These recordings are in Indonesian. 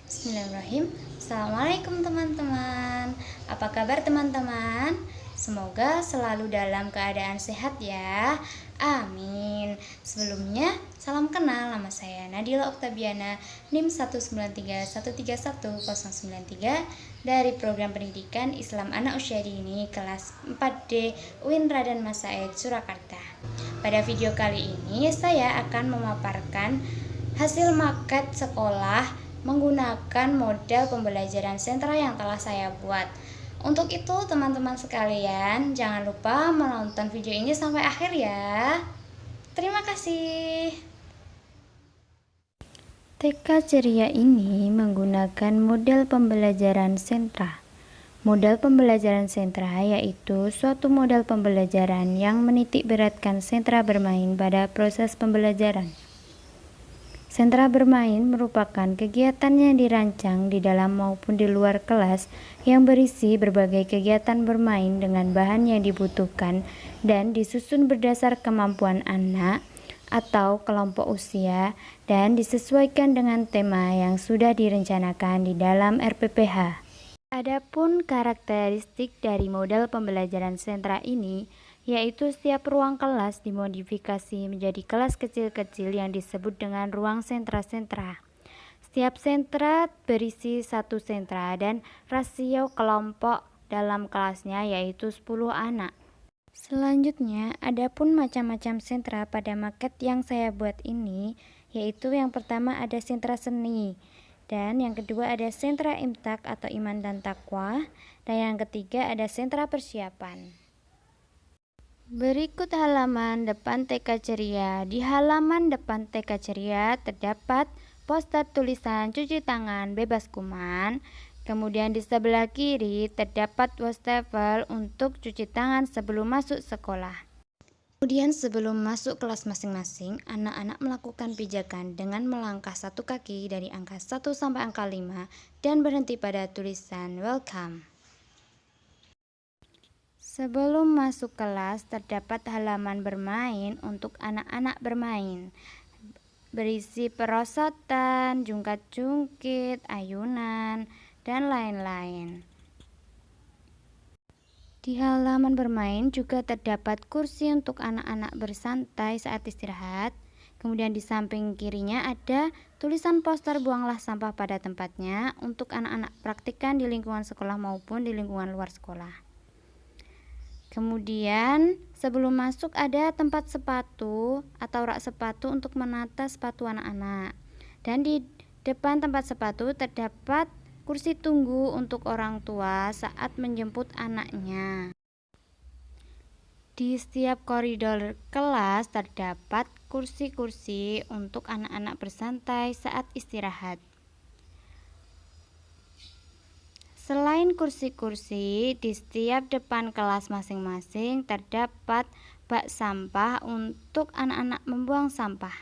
Bismillahirrahmanirrahim. Assalamualaikum teman-teman. Apa kabar teman-teman? Semoga selalu dalam keadaan sehat ya. Amin. Sebelumnya, salam kenal, nama saya Nadila Oktabiana, NIM 193131093 dari Program Pendidikan Islam Anak Usia Dini kelas 4D UIN Raden Mas Said Surakarta. Pada video kali ini saya akan memaparkan hasil maket sekolah menggunakan model pembelajaran sentra yang telah saya buat. Untuk itu teman-teman sekalian, jangan lupa menonton video ini sampai akhir ya. Terima kasih. TK Ceria ini menggunakan model pembelajaran sentra. Model pembelajaran sentra yaitu suatu model pembelajaran yang menitik beratkan sentra bermain pada proses pembelajaran. Sentra bermain merupakan kegiatan yang dirancang di dalam maupun di luar kelas yang berisi berbagai kegiatan bermain dengan bahan yang dibutuhkan dan disusun berdasar kemampuan anak atau kelompok usia dan disesuaikan dengan tema yang sudah direncanakan di dalam RPPH. Adapun karakteristik dari model pembelajaran sentra ini yaitu setiap ruang kelas dimodifikasi menjadi kelas kecil-kecil yang disebut dengan ruang sentra-sentra. Setiap sentra berisi satu sentra dan rasio kelompok dalam kelasnya yaitu 10 anak. Selanjutnya, adapun macam-macam sentra pada maket yang saya buat ini, yaitu yang pertama ada sentra seni, dan yang kedua ada sentra imtak atau iman dan takwa, dan yang ketiga ada sentra persiapan. Berikut halaman depan TK Ceria. Di halaman depan TK Ceria terdapat poster tulisan cuci tangan bebas kuman. Kemudian di sebelah kiri terdapat wastafel untuk cuci tangan sebelum masuk sekolah. Kemudian sebelum masuk kelas masing-masing, anak-anak melakukan pijakan dengan melangkah satu kaki dari angka 1 sampai angka 5 dan berhenti pada tulisan welcome. Sebelum masuk kelas, terdapat halaman bermain untuk anak-anak bermain. Berisi perosotan, jungkat-jungkit, ayunan, dan lain-lain. Di halaman bermain juga terdapat kursi untuk anak-anak bersantai saat istirahat. Kemudian di samping kirinya ada tulisan poster buanglah sampah pada tempatnya untuk anak-anak praktikan di lingkungan sekolah maupun di lingkungan luar sekolah. Kemudian sebelum masuk ada tempat sepatu atau rak sepatu untuk menata sepatu anak-anak. Dan di depan tempat sepatu terdapat kursi tunggu untuk orang tua saat menjemput anaknya. Di setiap koridor kelas terdapat kursi-kursi untuk anak-anak bersantai saat istirahat. Selain kursi-kursi, di setiap depan kelas masing-masing terdapat bak sampah untuk anak-anak membuang sampah.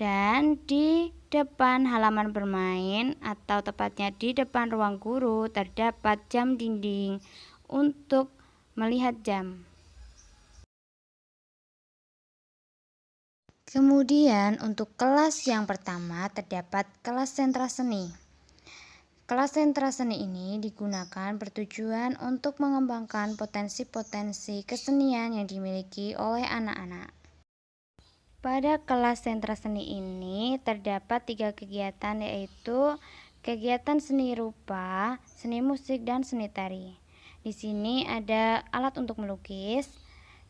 Dan di depan halaman bermain atau tepatnya di depan ruang guru terdapat jam dinding untuk melihat jam. Kemudian untuk kelas yang pertama terdapat kelas sentra seni. Kelas sentra seni ini digunakan bertujuan untuk mengembangkan potensi-potensi kesenian yang dimiliki oleh anak-anak. Pada kelas sentra seni ini terdapat 3 kegiatan yaitu kegiatan seni rupa, seni musik, dan seni tari. Di sini ada alat untuk melukis,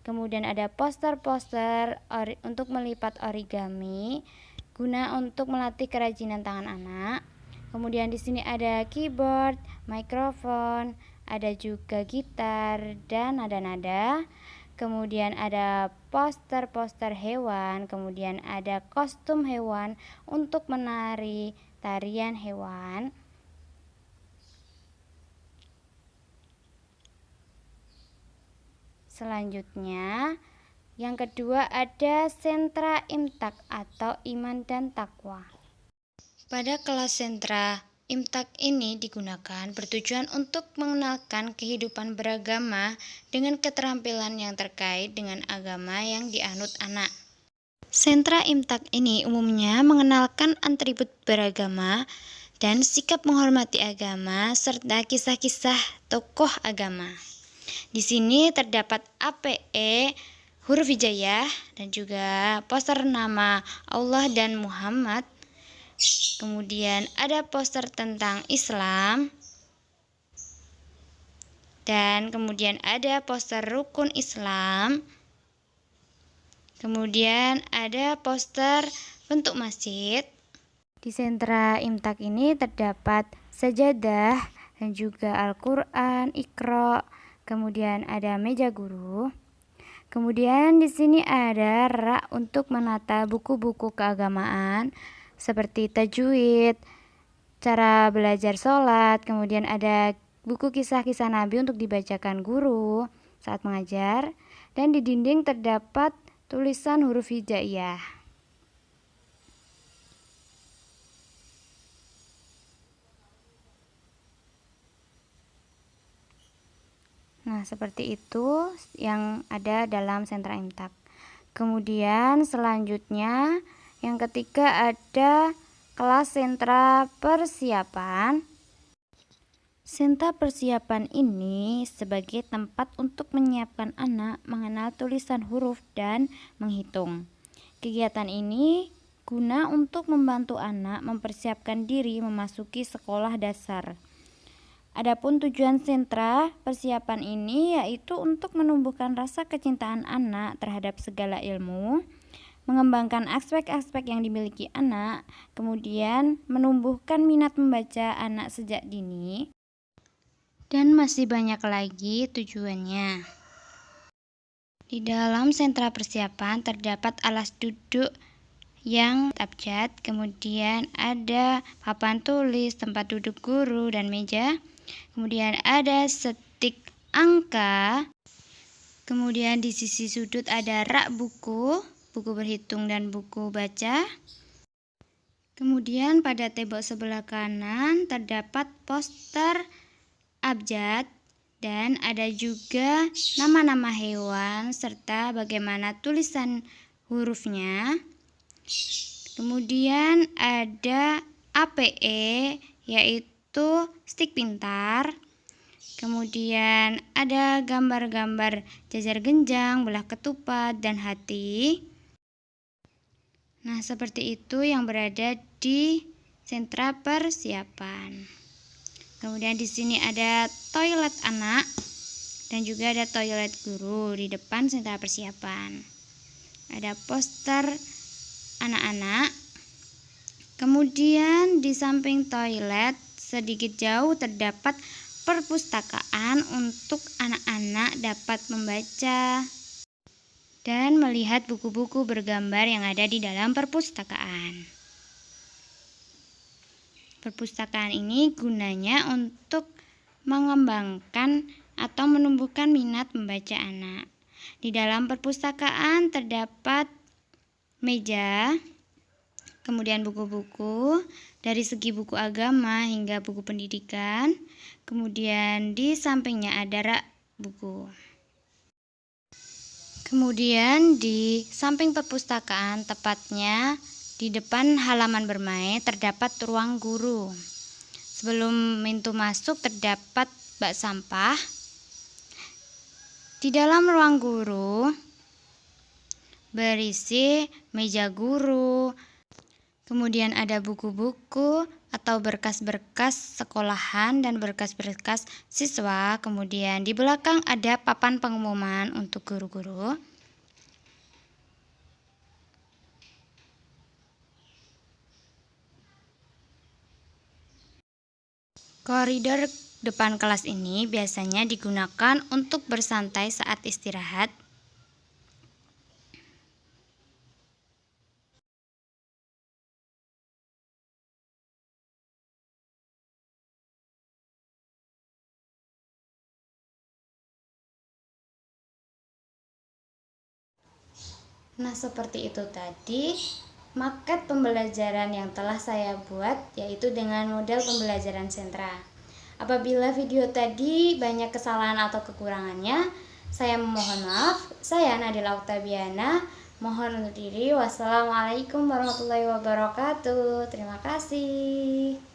kemudian ada poster-poster untuk melipat origami, guna untuk melatih kerajinan tangan anak. Kemudian di sini ada keyboard, mikrofon, ada juga gitar dan nada-nada. Kemudian ada poster-poster hewan, kemudian ada kostum hewan untuk menari tarian hewan. Selanjutnya, yang kedua ada sentra imtak atau iman dan takwa. Pada kelas sentra imtak ini digunakan bertujuan untuk mengenalkan kehidupan beragama dengan keterampilan yang terkait dengan agama yang dianut anak. Sentra imtak ini umumnya mengenalkan atribut beragama, dan sikap menghormati agama serta kisah-kisah tokoh agama. Di sini terdapat APE huruf hijaiyah dan juga poster nama Allah dan Muhammad. Kemudian ada poster tentang Islam. Dan kemudian ada poster rukun Islam. Kemudian ada poster bentuk masjid. Di sentra Imtak ini terdapat sajadah dan juga Al-Qur'an, Iqra, kemudian ada meja guru. Kemudian di sini ada rak untuk menata buku-buku keagamaan seperti tajwid, cara belajar sholat, kemudian ada buku kisah-kisah Nabi untuk dibacakan guru saat mengajar, dan di dinding terdapat tulisan huruf hijaiyah. Nah, seperti itu yang ada dalam sentra Imtak. Kemudian selanjutnya yang ketiga ada kelas sentra persiapan. Sentra persiapan ini sebagai tempat untuk menyiapkan anak mengenal tulisan huruf dan menghitung. Kegiatan ini guna untuk membantu anak mempersiapkan diri memasuki sekolah dasar. Adapun tujuan sentra persiapan ini yaitu untuk menumbuhkan rasa kecintaan anak terhadap segala ilmu, mengembangkan aspek-aspek yang dimiliki anak, kemudian menumbuhkan minat membaca anak sejak dini, dan masih banyak lagi tujuannya. Di dalam sentra persiapan terdapat alas duduk yang abjad, kemudian ada papan tulis, tempat duduk guru dan meja. Kemudian ada stik angka. Kemudian di sisi sudut ada rak buku berhitung dan buku baca. Kemudian pada tembok sebelah kanan terdapat poster abjad dan ada juga nama-nama hewan serta bagaimana tulisan hurufnya. Kemudian ada APE yaitu stik pintar. Kemudian ada gambar-gambar jajar genjang, belah ketupat, dan hati. Nah, seperti itu yang berada di sentra persiapan. Kemudian di sini ada toilet anak dan juga ada toilet guru di depan sentra persiapan. Ada poster anak-anak. Kemudian di samping toilet sedikit jauh terdapat perpustakaan untuk anak-anak dapat membaca dan melihat buku-buku bergambar yang ada di dalam perpustakaan. Perpustakaan ini gunanya untuk mengembangkan atau menumbuhkan minat membaca anak. Di dalam perpustakaan terdapat meja, kemudian buku-buku dari segi buku agama hingga buku pendidikan. Kemudian di sampingnya ada rak buku. Kemudian di samping perpustakaan, tepatnya di depan halaman bermain, terdapat ruang guru. Sebelum pintu masuk terdapat bak sampah. Di dalam ruang guru berisi meja guru, kemudian ada buku-buku atau berkas-berkas sekolahan dan berkas-berkas siswa. Kemudian di belakang ada papan pengumuman untuk guru-guru. Koridor depan kelas ini biasanya digunakan untuk bersantai saat istirahat. Nah, seperti itu tadi maket pembelajaran yang telah saya buat, yaitu dengan model pembelajaran sentra. Apabila video tadi banyak kesalahan atau kekurangannya, saya memohon maaf. Saya Nadila Oktaviana, mohon undur diri. Wassalamualaikum warahmatullahi wabarakatuh. Terima kasih.